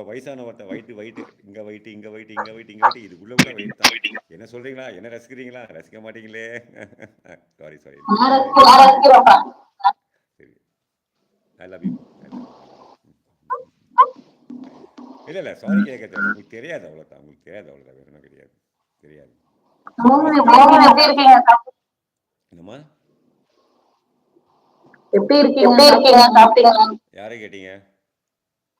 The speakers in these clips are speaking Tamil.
வயசான ஒருத்தன் வயிட்டு வயிட்டு இங்கே வயிட்டு இங்கே வயிட்டு இங்கே வயிட்டு இங்கே வயிட்டு இதுக்குள்ளே கூட வெயிட் தான். என்ன சொல்கிறீங்களா, என்ன ரசிக்கிறீங்களா, ரசிக்க மாட்டீங்களே. Sorry sorry. சரி, I love you I love you I love you. இல்லை இல்லை, சாரி கேட்க தேவை, உங்களுக்கு தெரியாது அவ்வளோதான், உங்களுக்கு தெரியாது அவ்வளோதான், வேறு ஒன்றும் கிடையாது, தெரியாது. எப்படி இருக்கீங்க? என்னம்மா எப்படி இருக்கீங்க? சாப்பிட்டீங்களா? யாரை கேட்டீங்க?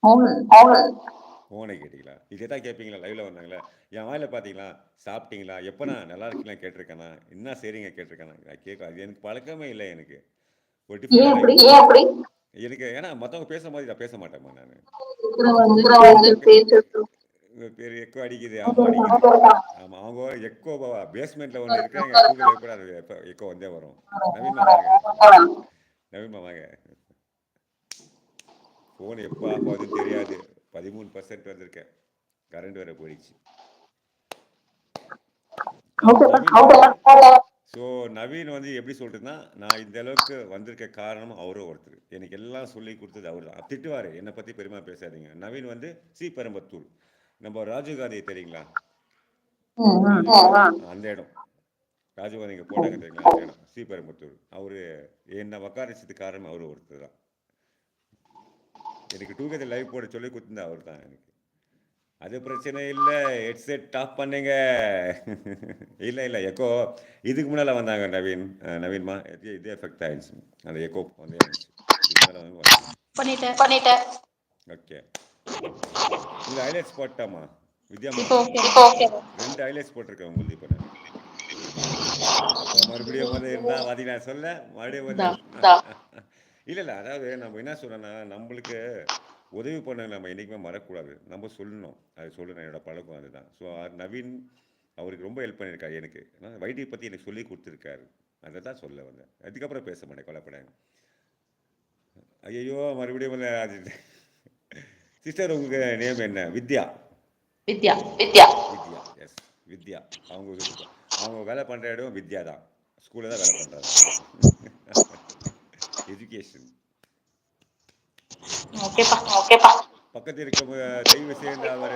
ஃபோனை கேட்டிங்களா? இதே தான் கேட்பீங்களா லைவில் வந்தாங்களே? என் வாயில் பார்த்தீங்களா, சாப்பிட்டீங்களா, எப்போண்ணா நல்லா இருக்கீங்களா கேட்டிருக்கேண்ணா, என்ன சரிங்க கேட்டிருக்கேண்ணா, நான் கேட்க அது எனக்கு பழக்கமே இல்லை. எனக்கு ஒரு டிஃப்ரெண்ட் ஏன் அப்படி? எனக்கு, ஏன்னா மற்றவங்க பேசும் போது நான் பேச மாட்டேம்மா நான். பேர் எக்கோ அடிக்குது, ஆமாம் அடிக்குது. ஆமாம், அவங்க எக்கோ பேஸ்மெண்ட்டில் ஒன்று இருக்கிற எங்கள் ஸ்கூலில் கூட அது எக்கோ வந்தே வரும். நவீன்மா வாங்க, நவீன்மா வாங்க. ஃபோன் எப்போ ஆஃப் ஆகுதுன்னு தெரியாது. 13% வந்திருக்கேன், கரண்ட் வேறு போயிடுச்சு. ஸோ நவீன் வந்து எப்படி சொல்கிறதுன்னா, நான் இந்த அளவுக்கு வந்திருக்க காரணம் அவரும் ஒருத்தர். எனக்கு எல்லாம் சொல்லி கொடுத்தது அவர் தான். திட்டுவார், என்னை பற்றி பெருமை பேசாதீங்க. நவீன் வந்து ஸ்ரீபெரும்புத்தூர், நம்ம ராஜீவ்காந்தி தெரியுங்களா, அந்த இடம் ராஜீவ்காந்தி இங்கே போட்டாங்க தெரியுங்களா, அந்த இடம் ஸ்ரீபெரும்புத்தூர். அவர் என்னை உக்காரிச்சது காரணம் அவர் ஒருத்தர் தான். எனக்கு டூகெதர் லைவ் போட சொல்லி கொடுத்துருந்தா அவர் தான் எனக்கு. அது பிரச்சனை இல்லை, ஹெட்செட் ஆஃப் பண்ணுங்க. இல்லை இல்லை, எக்கோ இதுக்கு முன்னால் வந்தாங்க நவீன்மா, இதே எஃபெக்ட் ஆகிடுச்சு, அந்த எக்கோ வந்து ஆயிடுச்சு. இதுக்கு மேலே வந்து பண்ணிட்டேன். ஓகே, உங்களுக்கு ஹைலைட்ஸ் போட்டாமா வித்யாமா? 2 ஹைலைட்ஸ் போட்டிருக்கேன் உங்களுக்கு. இப்போ நான் மறுபடியும் வந்து இருந்தால் பார்த்தீங்கன்னா சொல்ல மறுபடியும் வந்து இல்லை இல்லை, அதாவது நம்ம என்ன சொல்கிறோன்னா, நம்மளுக்கு உதவி பண்ண நம்ம என்றைக்குமே மறக்கக்கூடாது, நம்ம சொல்லணும். அது சொல்லணும், என்னோடய பழக்கம் அதுதான். ஸோ நவீன் அவருக்கு ரொம்ப ஹெல்ப் பண்ணியிருக்காரு எனக்கு, வைத்தியை பற்றி எனக்கு சொல்லி கொடுத்துருக்காரு. அதை தான் சொல்ல வந்தேன். அதுக்கப்புறம் பேச மாட்டேன், கொலைப்படாங்க. ஐயோ மறுபடியும் வந்து அது சிஸ்டர் உங்களுக்கு நேம் என்ன? வித்யா. வித்யா. எஸ் வித்யா. அவங்க வேலை பண்ணுற இடம் வித்யா தான், ஸ்கூலில் தான் வேலை பண்ணுறாங்க. எஜுகேஷன். ஓகேப்பா. பக்கத்தில் இருக்க தயவு செய்து அவர்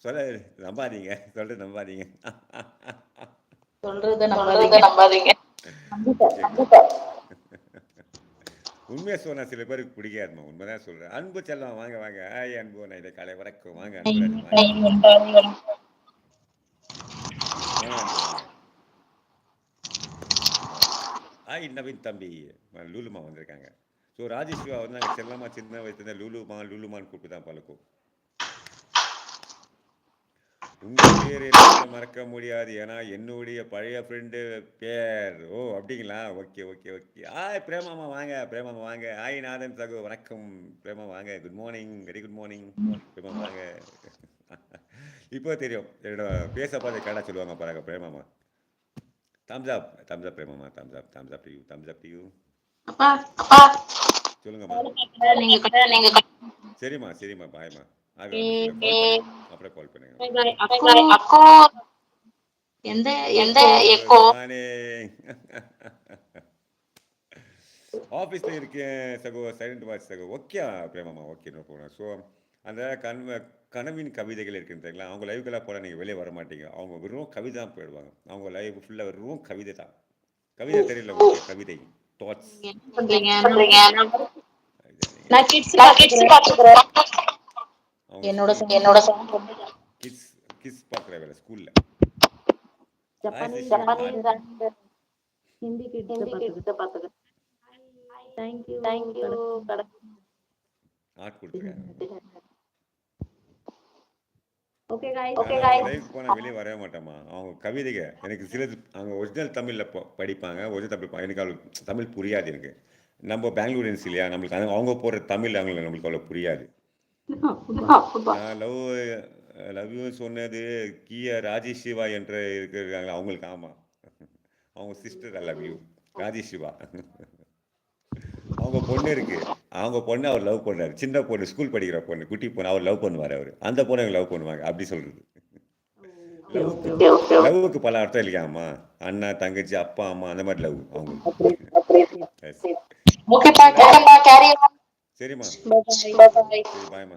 சொல்ல நம்பாதீங்க, சொல்கிறது நம்பாதீங்க. உண்மையாக சொன்னால் சில பேருக்கு பிடிக்காதுமா, உண்மைதான் சொல்கிறேன். அன்பு செல்லம் வாங்க வாங்க. ஆய் அன்பு, நான் இதை காலை வணக்கம். வாங்க அன்பு, வாங்க அன்பு வாங்க. ஆய் நவீன் தம்பி, லூலுமா வந்திருக்காங்க. ஸோ ராஜேஷ்வா வந்து நாங்கள் செல்லம்மா சின்ன வயசுல லூலுமான்னு கூப்பிட்டு தான் பழக்கம். உங்கள் பேர் என்னால் மறக்க முடியாது, ஏன்னா என்னுடைய பழைய ஃப்ரெண்டு பேர். ஓ அப்படிங்களா, ஓகே ஓகே ஓகே. ஆய் பிரேமாமா வாங்க, பிரேமாமா வாங்க. ஆய் நாதன் சகோ வணக்கம். பிரேமா வாங்க, good morning, very good morning. Prema வாங்க. இப்போ தெரியும் என்னோட பேச பார்த்து கடை சொல்லுவாங்க பாருங்க பிரேமாமா. தம்ஸ் அப் பிரேமாமா, தம்ஸ் அப் டு யூ. சொல்லுங்கம்மா. சரிம்மா பாய்மா. அப்புறம் கால் பண்ணுங்க. ஆஃபீஸில் இருக்கேன் சகோ, சைலண்ட் வாட்ச் சகோ. ஓகே பிரேமாமா, ஓகே நோ ப்ராப்ளம். ஸோ அந்த கனவின் கவிதைகள் இருக்குன்னு தெரியுங்களா, அவங்க லைவுக்கெல்லாம் போனால் நீங்கள் வெளியே வர மாட்டீங்க. அவங்க வெறும் கவிதை தான் போயிடுவாங்க. அவங்க லைவ் ஃபுல்லாக வெறும் கவிதை தான். கவிதை தெரியல உங்களுக்கு? கவிதை தாட்ஸ். என்னோட கிட்ஸ் பார்க்குற வேலை ஸ்கூலில். ஹிந்தி கிட்ஸ் பார்த்துக்கிறேன். தேங்க்யூ. ஆர்ட் கொடுத்துருக்காங்க. ஓகே गाइस, லைவ் போனால் வெளியே வரவே மாட்டோமா. அவங்க கவிதைங்க எனக்கு சிலது அவங்க ஒரிஜினல் தமிழில் படிப்பாங்க, ஒரிஜினல் தமிழ். எனக்கு தமிழ் புரியாது எனக்கு. நம்ம பெங்களூரியன்ஸ் இல்லையா, நம்மளுக்கு அவங்க போடுற தமிழ் நம்மளுக்கு அவ்வளோ புரியாது. நான் லவ் யூ சொன்னது ராஜேஷ் சிவா என்று இருக்கிறாங்க அவங்களுக்கு. ஆமாம், அவங்க sister. I love you Rajesh Siva. அவங்க பொண்ணு இருக்கு, அவங்க பொண்ணு அவர் லவ் பண்ணுறாரு. சின்ன பொண்ணு, ஸ்கூல் படிக்கிற பொண்ணு, குட்டி பொண்ணு, அவர் லவ் பண்ணுவார். அவர் அந்த பொண்ணு அவங்க லவ் பண்ணுவாங்க. அப்படி சொல்கிறது. லவ்வுக்கு பல அர்த்தம் இல்லையாம்மா. அண்ணா தங்கச்சி, அப்பா அம்மா, அந்த மாதிரி லவ் அவங்களுக்கு. சரிம்மா, சரி பாய்மா.